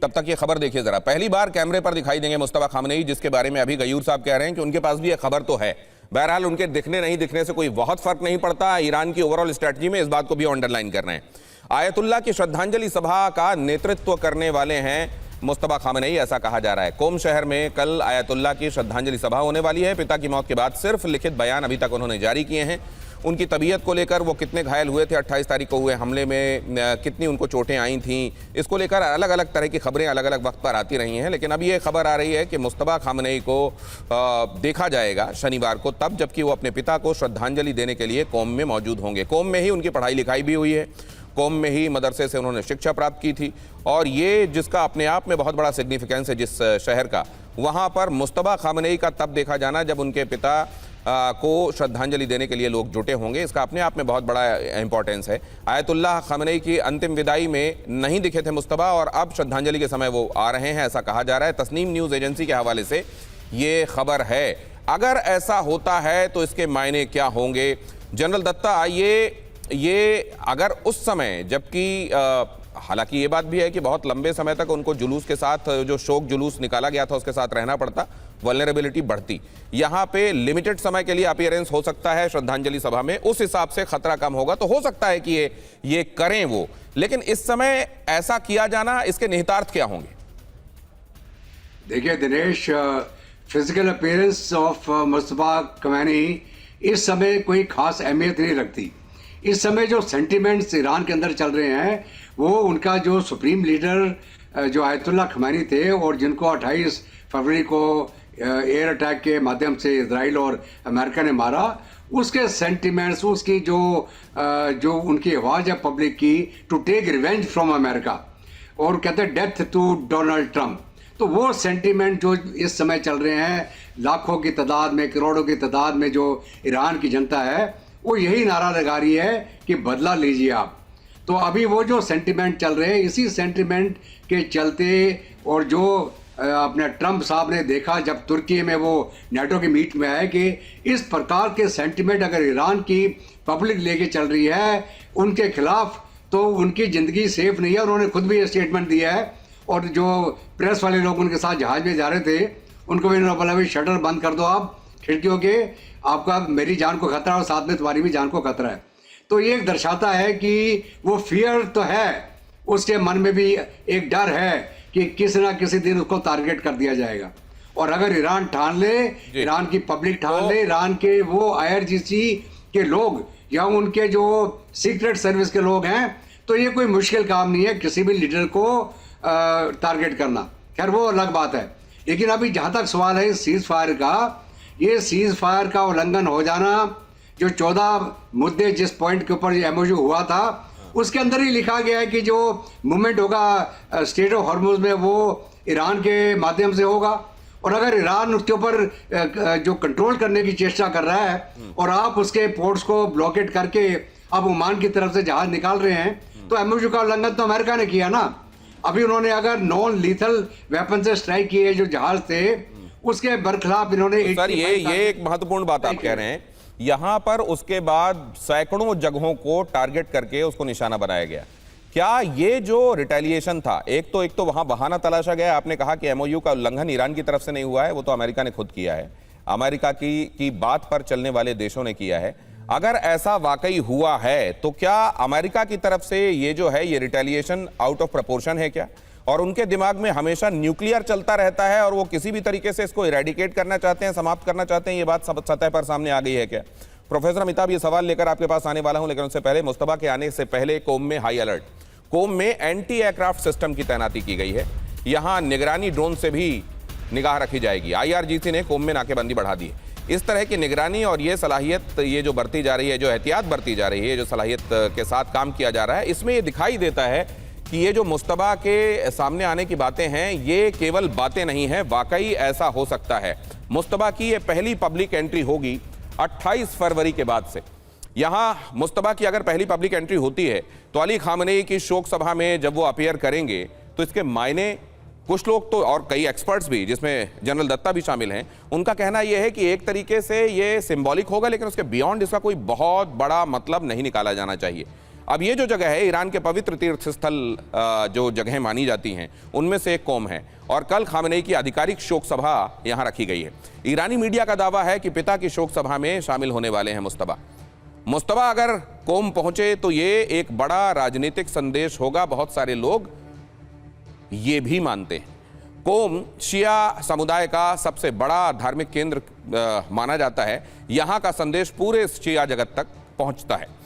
तब तक ये खबर देखिए जरा। पहली बार कैमरे पर दिखाई देंगे मुस्तफा खामनेई, जिसके बारे में अभी गयूर साहब कह रहे हैं कि उनके पास भी ये खबर तो है। बहरहाल उनके दिखने नहीं दिखने से कोई बहुत फर्क नहीं पड़ता ईरान की ओवरऑल स्ट्रेटजी में, इस बात को भी अंडरलाइन कर रहे हैं। आयतुल्लाह की श्रद्धांजलि सभा का नेतृत्व करने वाले हैं मुस्तफा खामनेई, ऐसा कहा जा रहा है। कोम शहर में कल आयतुल्लाह की श्रद्धांजलि सभा होने वाली है। पिता की मौत के बाद सिर्फ लिखित बयान अभी तक उन्होंने जारी किए हैं। उनकी तबीयत को लेकर, वो कितने घायल हुए थे 28 तारीख को हुए हमले में, कितनी उनको चोटें आई थीं, इसको लेकर अलग अलग तरह की खबरें अलग अलग वक्त पर आती रही हैं। लेकिन अब ये खबर आ रही है कि मुस्तफा खामनेई को देखा जाएगा शनिवार को, तब जबकि वो अपने पिता को श्रद्धांजलि देने के लिए कोम में मौजूद होंगे। कोम में ही उनकी पढ़ाई लिखाई भी हुई है, कोम में ही मदरसे से उन्होंने शिक्षा प्राप्त की थी, और ये जिसका अपने आप में बहुत बड़ा सिग्निफिकेंस है जिस शहर का, वहाँ पर मुस्तफा खामनेई का तब देखा जाना जब उनके पिता को श्रद्धांजलि देने के लिए लोग जुटे होंगे, इसका अपने आप में बहुत बड़ा इंपॉर्टेंस है। आयतुल्लाह खामनेई की अंतिम विदाई में नहीं दिखे थे मुस्तफा, और अब श्रद्धांजलि के समय वो आ रहे हैं, ऐसा कहा जा रहा है। तस्नीम न्यूज़ एजेंसी के हवाले से ये खबर है। अगर ऐसा होता है तो इसके मायने क्या होंगे? जनरल दत्ता, ये अगर उस समय, जबकि हालांकि ये बात भी है कि बहुत लंबे समय तक उनको जुलूस के साथ, जो शोक जुलूस निकाला गया था उसके साथ रहना पड़ता, वल्नरेबिलिटी बढ़ती। यहाँ पे लिमिटेड समय के लिए अपीयरेंस हो सकता है श्रद्धांजलि सभा में, उस हिसाब से खतरा कम होगा, तो हो सकता है कि ये करें वो। लेकिन इस समय ऐसा किया जाना, इसके निहितार्थ क्या होंगे? देखिए Dinesh, physical appearance of Mustafa Khamenei इस समय कोई खास अहमियत नहीं रखती। इस समय जो सेंटिमेंट्स ईरान के अंदर चल रहे हैं, वो उनका जो सुप्रीम लीडर जो आयतुल्लाह खामनेई थे, और जिनको 28 फरवरी को एयर अटैक के माध्यम से इजराइल और अमेरिका ने मारा, उसके सेंटिमेंट्स, उसकी जो उनकी आवाज़ है पब्लिक की, to take revenge from America, और कहते हैं डेथ टू डोनाल्ड ट्रंप, तो वो सेंटिमेंट जो इस समय चल रहे हैं, लाखों की तादाद में, करोड़ों की तादाद में जो ईरान की जनता है, वो यही नारा लगा रही है कि बदला लीजिए आप। तो अभी वो जो सेंटिमेंट चल रहे हैं, इसी सेंटिमेंट के चलते, और जो अपने ट्रंप साहब ने देखा जब तुर्की में वो नेटो की मीट में आए, कि इस प्रकार के सेंटिमेंट अगर ईरान की पब्लिक लेके चल रही है उनके खिलाफ, तो उनकी ज़िंदगी सेफ नहीं है। उन्होंने खुद भी ये स्टेटमेंट दिया है, और जो प्रेस वाले लोग उनके साथ जहाज में जा रहे थे, उनको भी उन्होंने बोला भाई शटर बंद कर दो आप खिड़कियों के, आपका मेरी जान को खतरा है और साथ में तुम्हारी भी जान को खतरा है। तो ये दर्शाता है कि वो फियर तो है, उसके मन में भी एक डर है कि किसी ना किसी दिन उसको टारगेट कर दिया जाएगा। और अगर ईरान ठान ले, ईरान की पब्लिक ठान ले, ईरान के वो IRGC के लोग या उनके जो सीक्रेट सर्विस के लोग हैं, तो ये कोई मुश्किल काम नहीं है किसी भी लीडर को टारगेट करना। खैर वो अलग बात है। लेकिन अभी जहाँ तक सवाल है सीज फायर का, ये सीज फायर का उल्लंघन हो जाना, जो 14 मुद्दे जिस पॉइंट के ऊपर MOU हुआ था, उसके अंदर ही लिखा गया है कि जो मूवमेंट होगा स्टेट ऑफ हॉर्मुज में, वो ईरान के माध्यम से होगा। और अगर ईरान उसके ऊपर जो कंट्रोल करने की चेष्टा कर रहा है, और आप उसके पोर्ट्स को ब्लॉकेट करके अब ओमान की तरफ से जहाज निकाल रहे हैं, तो MOU का उल्लंघन तो अमेरिका ने किया ना। अभी उन्होंने अगर नॉन लीथल वेपन से स्ट्राइक किए जो जहाज थे, उसके बरखिलाफ इन्होंने सर ये एक महत्वपूर्ण बात आप कह रहे हैं। यहां पर उसके बाद सैकड़ों जगहों को टारगेट करके उसको निशाना बनाया गया। क्या ये जो रिटेलिएशन था, एक तो वहां बहाना तलाशा गया, आपने कहा कि MOU का उल्लंघन ईरान की तरफ से नहीं हुआ है, वो तो अमेरिका ने खुद किया है, अमेरिका की बात पर चलने वाले देशों ने किया है। अगर ऐसा वाकई हुआ है तो क्या अमेरिका की तरफ से ये जो है ये रिटेलिएशन आउट ऑफ प्रोपोर्शन है क्या? और उनके दिमाग में हमेशा न्यूक्लियर चलता रहता है और वो किसी भी तरीके से इसको इरेडिकेट करना चाहते हैं, समाप्त करना चाहते हैं, ये बात सतह पर सामने आ गई है क्या? प्रोफेसर अमिताभ, ये सवाल लेकर आपके पास आने वाला हूं, लेकिन उससे पहले मुस्तफा के आने से पहले कोम में हाई अलर्ट, कोम में एंटी एयरक्राफ्ट सिस्टम की तैनाती की गई है। यहां निगरानी ड्रोन से भी निगाह रखी जाएगी। IRGC ने कोम में नाकेबंदी बढ़ा दी है। इस तरह की निगरानी और ये सलाहियत, ये जो बरती जा रही है, जो एहतियात बरती जा रही है, जो सलाहियत के साथ काम किया जा रहा है, इसमें ये दिखाई देता है कि ये जो मुस्तफा के सामने आने की बातें हैं, ये केवल बातें नहीं हैं, वाकई ऐसा हो सकता है। मुस्तफा की ये पहली पब्लिक एंट्री होगी 28 फरवरी के बाद से। यहां मुस्तफा की अगर पहली पब्लिक एंट्री होती है तो अली खामनेई की शोक सभा में जब वो अपीयर करेंगे, तो इसके मायने कुछ लोग तो, और कई एक्सपर्ट्स भी जिसमें जनरल दत्ता भी शामिल हैं, उनका कहना यह है कि एक तरीके से ये सिंबॉलिक होगा, लेकिन उसके बियॉन्ड इसका कोई बहुत बड़ा मतलब नहीं निकाला जाना चाहिए। अब ये जो जगह है ईरान के पवित्र तीर्थ स्थल जो जगह मानी जाती हैं उनमें से एक कोम है और कल खामेनेई की आधिकारिक शोक सभा यहां रखी गई है। ईरानी मीडिया का दावा है कि पिता की शोक सभा में शामिल होने वाले हैं मुस्तफा अगर कोम पहुंचे तो ये एक बड़ा राजनीतिक संदेश होगा, बहुत सारे लोग ये भी मानते हैं। कोम शिया समुदाय का सबसे बड़ा धार्मिक केंद्र माना जाता है, यहां का संदेश पूरे शिया जगत तक पहुंचता है।